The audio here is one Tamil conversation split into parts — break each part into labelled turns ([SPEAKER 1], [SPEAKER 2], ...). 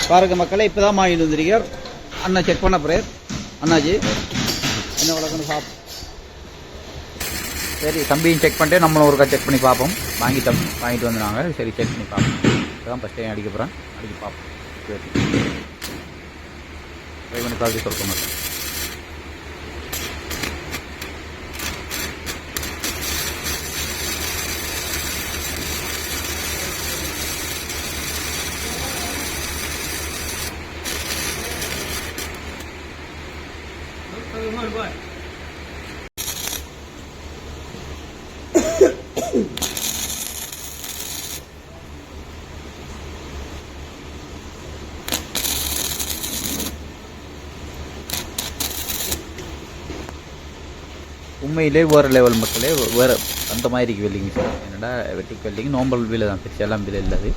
[SPEAKER 1] பாருங்க மக்களே, இப்போ தான் வாங்கிட்டு வந்திருக்கார் அண்ணா. செக் பண்ண போகிறேன் அண்ணாஜி, என்ன வழக்கன்னு பார்ப்போம். சரி, தம்பியும் செக் பண்ணிட்டு நம்மளும் ஒருக்கா செக் பண்ணி பார்ப்போம். வாங்கிட்டு வந்தாங்க. சரி, செக் பண்ணி பார்ப்போம். இப்போ தான் ஃபஸ்ட் டைம் அடிக்க போகிறேன், அடிக்க பார்ப்போம். சரி, ட்ரை பண்ணி பார்த்து சொல்ல மாட்டேன். உண்மையிலே வேறு லெவல் மக்களே, வேறு அந்த மாதிரி இருக்குது வெல்டிங் மிஷின். என்னடா வெட்டிக் வெல்டிங் நார்மல் வீல் தான், பெருசு எல்லாம் வீல் இல்லாது.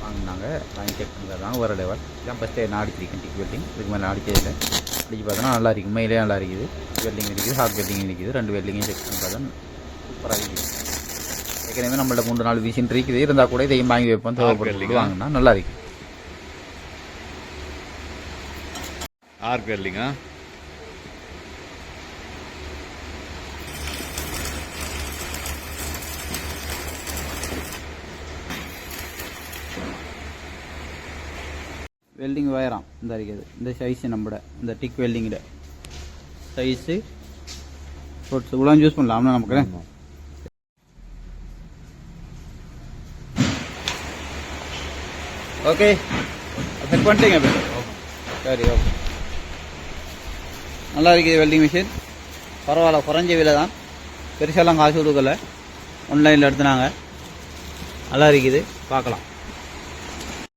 [SPEAKER 1] வாங்கினாங்க, வாங்கி செக் பண்ணுறது தான் வேறு லெவல். இதான் ஃபஸ்ட்டு நான் அடிச்சிருக்கேன் டிக் வெல்டிங். இதுக்கு மேலே அடிச்சதில்லை. அடிச்சு பார்த்தோன்னா நல்லா இருக்குது, உண்மையிலே நல்லா இருக்குது. வெல்டிங் இருக்குது, ஹார்ட் வெல்டிங் இருக்குது. 2 வெல்டிங்கையும் செக் பண்ணி பார்த்தா சூப்பராக இருக்குது. ஏற்கனவே நம்மள்ட்ட 3-4 மிஷின் இருக்குது. இருந்தால் கூட இதையும் வாங்கி வைப்போம், தேவைப்படுறது வாங்கினா நல்லா இருக்குது.
[SPEAKER 2] ஆர்க் வெல்டிங்கா?
[SPEAKER 1] வெல்டிங் வயராம் இந்த இருக்குது. இந்த சைஸு நம்மட இந்த டிக் வெல்டிங்கில் சைஸு இவ்வளோ யூஸ் பண்ணலாம்னா நமக்கு. ஓகே, செக் பண்ணிட்டீங்க. சரி, ஓகே, நல்லா இருக்குது வெல்டிங் மிஷின். பரவாயில்ல, குறைஞ்ச விலை தான், பெருசாலாம் காசு கொடுக்கல. ஆன்லைனில் எடுத்துனாங்க, நல்லா இருக்குது. பார்க்கலாம்.